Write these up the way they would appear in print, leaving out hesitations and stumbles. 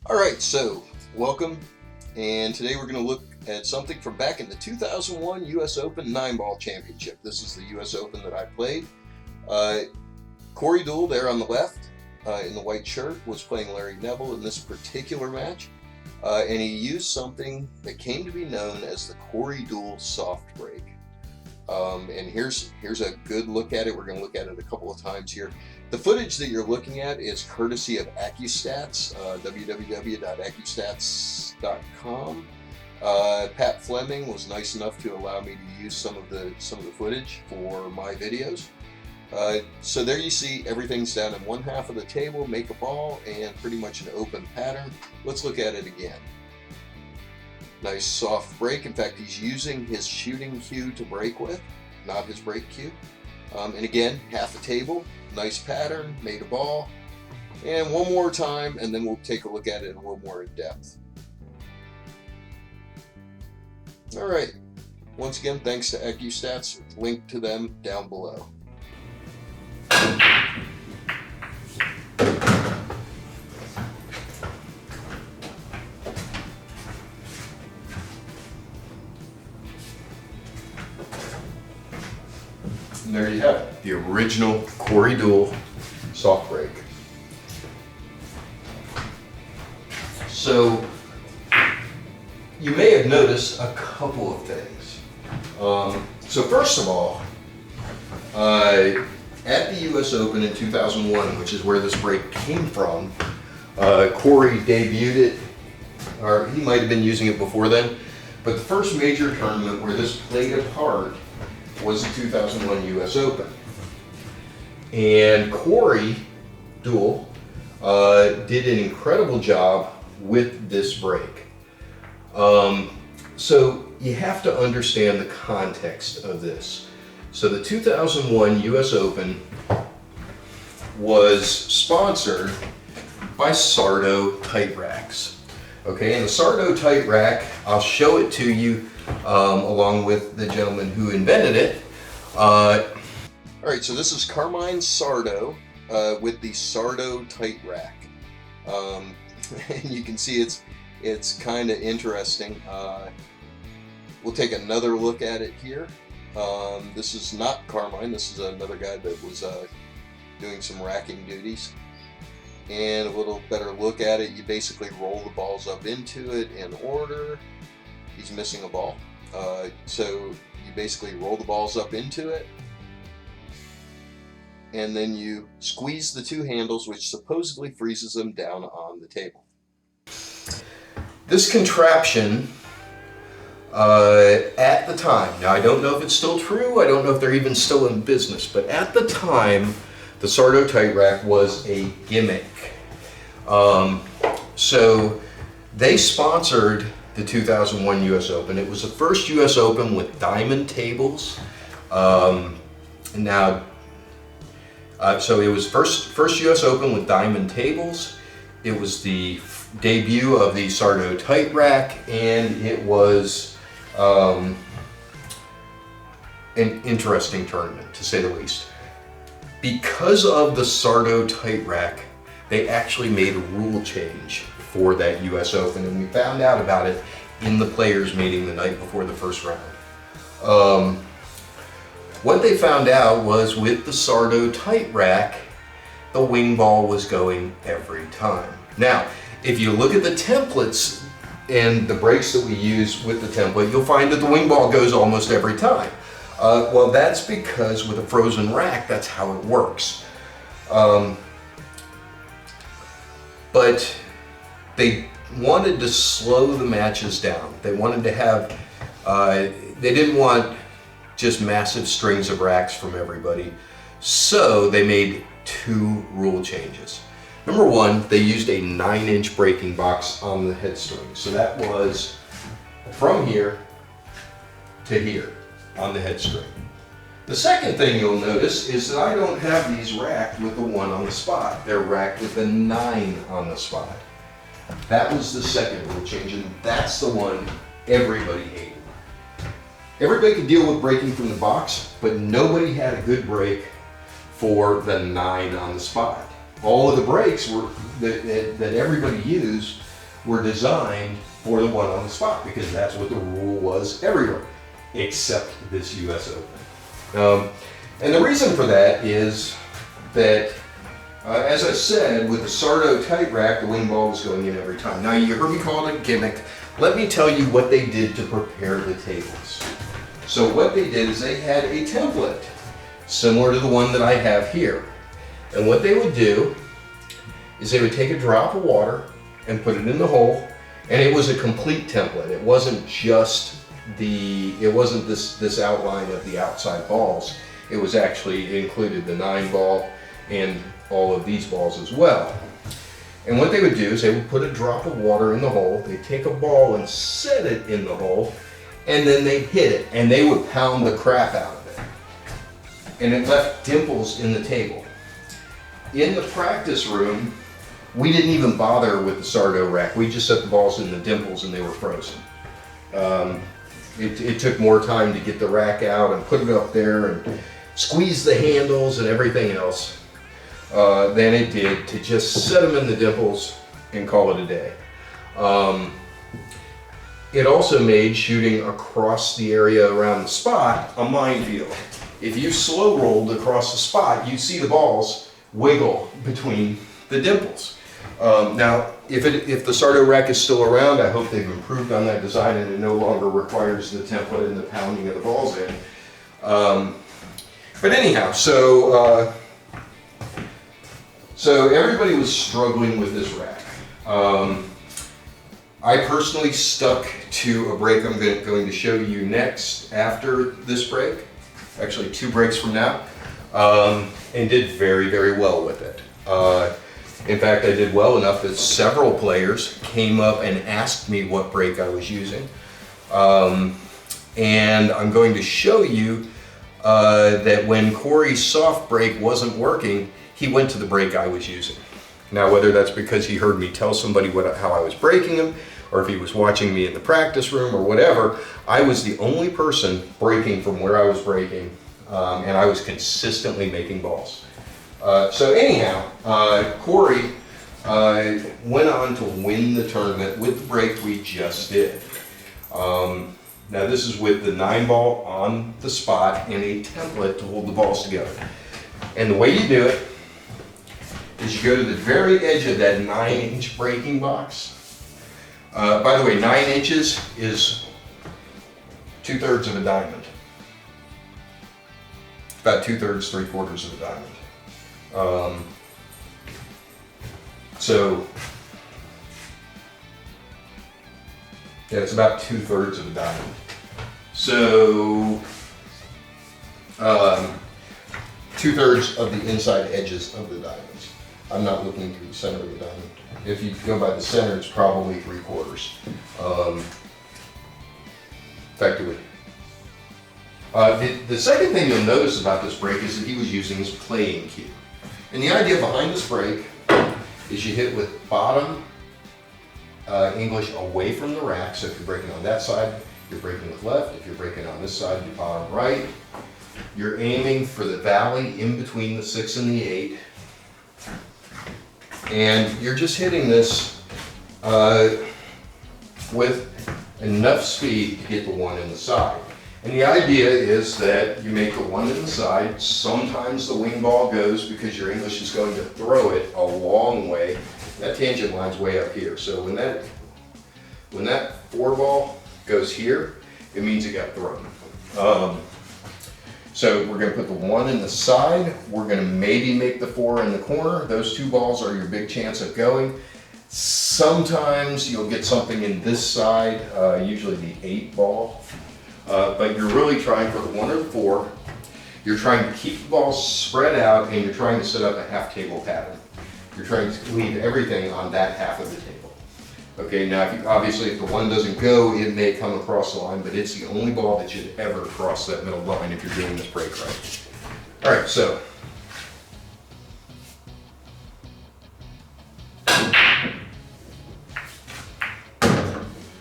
Alright, so welcome, and today we're going to look at something from back in the 2001 US Open 9-Ball Championship. This is the US Open that I played. Cory Deuel there on the left in the white shirt was playing Larry Neville in this particular match, and he used something that came to be known as the Cory Deuel Soft Break. And here's a good look at it. We're going to look at it a couple of times here. The footage that you're looking at is courtesy of AccuStats, www.accustats.com. Pat Fleming was nice enough to allow me to use some of the footage for my videos. So there you see everything's down in one half of the table, make a ball, and pretty much an open pattern. Let's look at it again. Nice soft break. In fact, he's using his shooting cue to break with, not his break cue. And again, half a table, nice pattern, made a ball. And one more time, and then we'll take a look at it a little more in depth. All right. Once again, thanks to AccuStats. Link to them down below. And there you have it, the original Cory Deuel Soft Break. So you may have noticed a couple of things. So first of all, at the US Open in 2001, which is where this break came from, Cory debuted it, or he might have been using it before then, but the first major tournament where this played a part was the 2001 US Open. And Cory Deuel did an incredible job with this break. So you have to understand the context of this. So the 2001 US Open was sponsored by Sardo Tight Racks. Okay, and the Sardo Tight Rack, I'll show it to you along with the gentleman who invented it. All right, so this is Carmine Sardo with the Sardo Tight Rack. And you can see it's kind of interesting. We'll take another look at it here. This is not Carmine, this is another guy that was doing some racking duties. And a little better look at it, you basically roll the balls up into it in order. He's missing a ball. So you basically roll the balls up into it, and then you squeeze the two handles, which supposedly freezes them down on the table. This contraption, at the time, now I don't know if it's still true, I don't know if they're even still in business, but at the time, the Sardo Tight Rack was a gimmick. So they sponsored the 2001 US Open. It was the first US Open with diamond tables. So it was first US Open with diamond tables. It was the debut of the Sardo Tight Rack, and it was an interesting tournament, to say the least. Because of the Sardo Tight Rack, they actually made a rule change for that US Open, and we found out about it in the players meeting the night before the first round. What they found out was with the Sardo Tight Rack, the wing ball was going every time. Now, if you look at the templates and the breaks that we use with the template, you'll find that the wing ball goes almost every time. Well, that's because with a frozen rack, that's how it works. But they wanted to slow the matches down. They wanted to have, they didn't want just massive strings of racks from everybody. So they made two rule changes. Number one, they used a 9-inch breaking box on the head string. So that was from here to here on the head string. The second thing you'll notice is that I don't have these racked with the 1 on the spot. They're racked with the 9 on the spot. That was the second rule change, and that's the one everybody hated. Everybody could deal with breaking from the box, but nobody had a good break for the 9 on the spot. All of the breaks were that everybody used were designed for the one on the spot, because that's what the rule was everywhere, except this US Open. And the reason for that is that, as I said, with the Sardo Tight Rack, the wing ball was going in every time. Now, you heard me call it a gimmick. Let me tell you what they did to prepare the tables. So what they did is they had a template similar to the one that I have here. And what they would do is they would take a drop of water and put it in the hole, and it was a complete template. It wasn't just this outline of the outside balls. It was actually, it included the 9 ball and all of these balls as well. And what they would do is they would put a drop of water in the hole, they'd take a ball and set it in the hole, and then they'd hit it, and they would pound the crap out of it. And it left dimples in the table. In the practice room, we didn't even bother with the Sardo rack. We just set the balls in the dimples and they were frozen. It took more time to get the rack out and put it up there and squeeze the handles and everything else than it did to just set them in the dimples and call it a day. It also made shooting across the area around the spot a minefield. If you slow rolled across the spot, you'd see the balls wiggle between the dimples. Now, if the Sardo rack is still around, I hope they've improved on that design and it no longer requires the template and the pounding of the balls in. But anyhow, so everybody was struggling with this rack. I personally stuck to a break I'm going to show you next after this break, actually 2 breaks from now, and did very, very well with it. In fact, I did well enough that several players came up and asked me what break I was using. And I'm going to show you that when Cory's soft break wasn't working, he went to the break I was using. Now, whether that's because he heard me tell somebody how I was breaking him, or if he was watching me in the practice room or whatever, I was the only person breaking from where I was breaking, and I was consistently making balls. So anyhow, Cory went on to win the tournament with the break we just did. Now this is with the 9 ball on the spot and a template to hold the balls together. And the way you do it is you go to the very edge of that 9-inch breaking box. By the way, 9 inches is 2/3 of a diamond. About 2/3, 3/4 of a diamond. So yeah, it's about 2/3 of a diamond. So 2/3 of the inside edges of the diamonds. I'm not looking through the center of the diamond. If you go by the center, it's probably 3/4. Effectively. The second thing you'll notice about this break is that he was using his playing cue. And the idea behind this break is you hit with bottom English away from the rack. So if you're breaking on that side, you're breaking with left. If you're breaking on this side, you're bottom right. You're aiming for the valley in between the 6 and the 8. And you're just hitting this with enough speed to get the 1 in the side. And the idea is that you make the 1 in the side. Sometimes the wing ball goes because your English is going to throw it a long way. That tangent line's way up here. So when that 4 ball goes here, it means it got thrown. So we're going to put the 1 in the side. We're going to maybe make the 4 in the corner. Those 2 balls are your big chance of going. Sometimes you'll get something in this side, usually the 8 ball. But you're really trying for the 1 or the 4. You're trying to keep the balls spread out, and you're trying to set up a half table pattern. You're trying to leave everything on that half of the table. Okay, now obviously if the 1 doesn't go, it may come across the line, but it's the only ball that should ever cross that middle line if you're doing this break right. All right, so.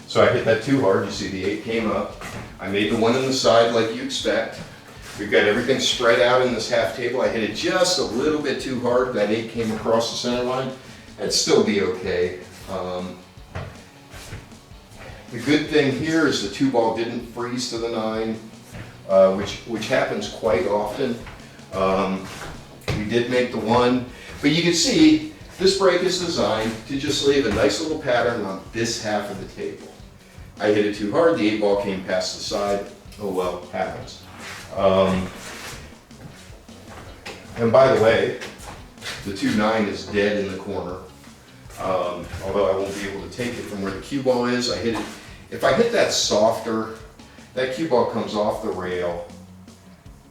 So I hit that too hard, you see the 8 came up. I made the 1 in the side like you expect. We've got everything spread out in this half table. I hit it just a little bit too hard. That 8 came across the center line. That'd still be okay. The good thing here is the 2-ball didn't freeze to the 9, which happens quite often. We did make the 1, but you can see this break is designed to just leave a nice little pattern on this half of the table. I hit it too hard, the 8-ball came past the side. Oh well, happens. And by the way, the 2-9 is dead in the corner. Although I won't be able to take it from where the cue ball is. I hit it. If I hit that softer, that cue ball comes off the rail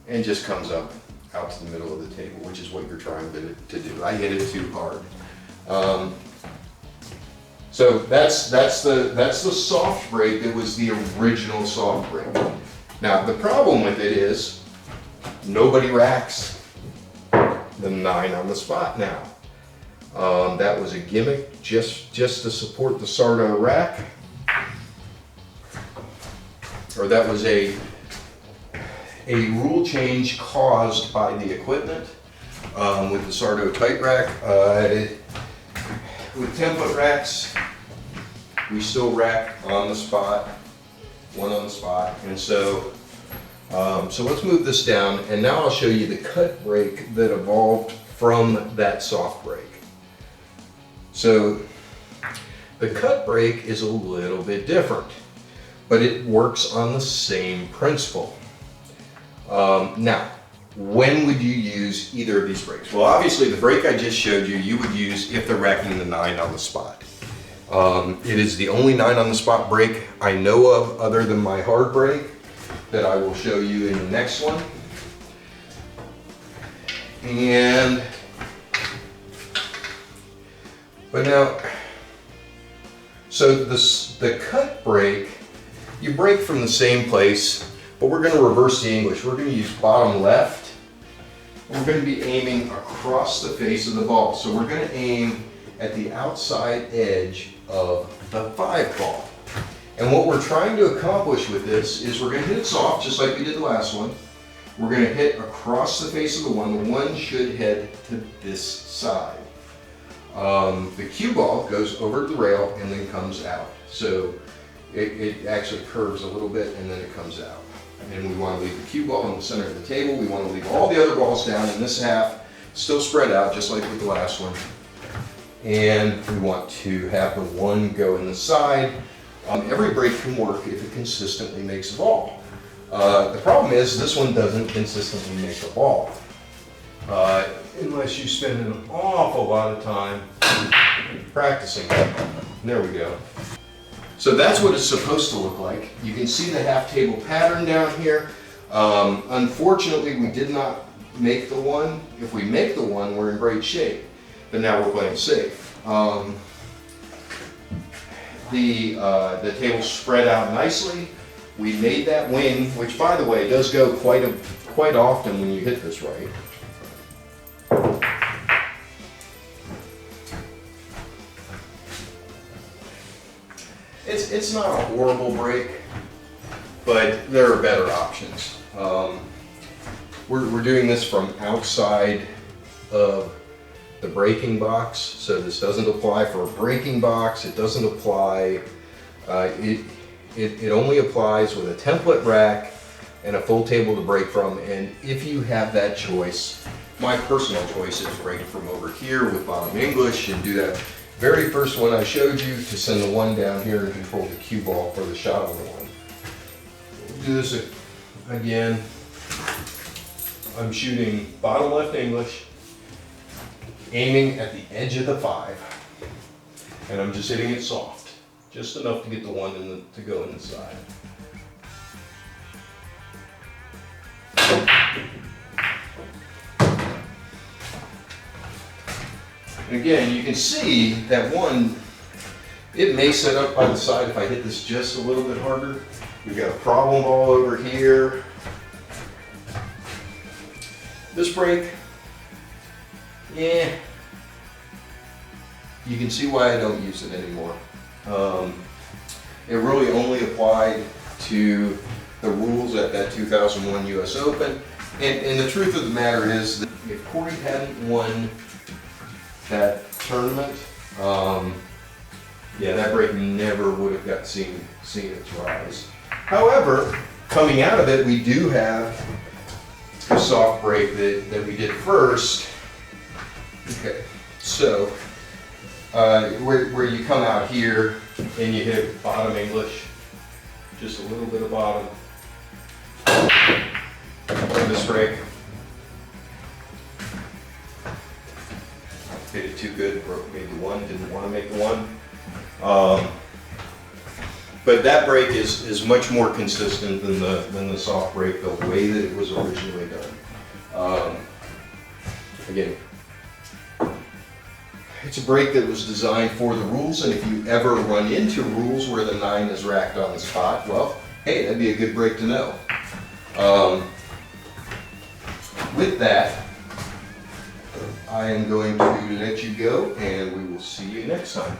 and just comes up out to the middle of the table, which is what you're trying to do. I hit it too hard. So that's the soft break that was the original soft break. Now the problem with it is nobody racks the 9 on the spot now. That was a gimmick just to support the Sardo rack, or that was a rule change caused by the equipment with the Sardo Tight Rack. With 10-foot racks, we still rack on the spot, 1 on the spot, and so let's move this down, and now I'll show you the cut break that evolved from that soft break. So the cut break is a little bit different, but it works on the same principle. Now, when would you use either of these breaks? Well, obviously the break I just showed you, you would use if they're racking the 9 on the spot. It is the only 9 on the spot break I know of other than my hard break that I will show you in the next one. But now, so the cut break, you break from the same place, but we're going to reverse the English. We're going to use bottom left. We're going to be aiming across the face of the ball. So we're going to aim at the outside edge of the 5-ball. And what we're trying to accomplish with this is we're going to hit it soft, just like we did the last one. We're going to hit across the face of the 1. The 1 should head to this side. The cue ball goes over the rail and then comes out. So it actually curves a little bit and then it comes out. And we want to leave the cue ball in the center of the table. We want to leave all the other balls down in this half, still spread out just like with the last one. And we want to have the 1 go in the side. Every break can work if it consistently makes a ball. The problem is this one doesn't consistently make a ball. Unless you spend an awful lot of time practicing it. There we go. So that's what it's supposed to look like. You can see the half table pattern down here. Unfortunately, we did not make the 1. If we make the 1, we're in great shape. But now we're playing safe. The table's spread out nicely. We made that wing, which by the way does go quite often when you hit this right. It's not a horrible break, but there are better options. We're doing this from outside of the breaking box, so this doesn't apply for a breaking box. It doesn't apply. It only applies with a template rack and a full table to break from. And if you have that choice, my personal choice is break from over here with bottom English and do that very first one I showed you to send the 1 down here and control the cue ball for the shot on the 1. We'll do this again. I'm shooting bottom left English, aiming at the edge of the 5, and I'm just hitting it soft, just enough to get the 1 to go inside. And again, you can see that 1, it may set up by the side if I hit this just a little bit harder. We've got a problem ball over here. This break, yeah, you can see why I don't use it anymore. It really only applied to the rules at that 2001 US Open. And the truth of the matter is that if Cory hadn't won that tournament, Yeah, that brake never would have got seen its rise. However, coming out of it, we do have the soft brake that we did first. Okay, so where you come out here and you hit bottom English, just a little bit of bottom of this brake. Hit it too good, made the one, didn't want to make the one. But that brake is much more consistent than the soft brake, the way that it was originally done. Again, it's a brake that was designed for the rules, and if you ever run into rules where the 9 is racked on the spot, well, hey, that'd be a good brake to know. With that, I am going to let you go, and we will see you next time.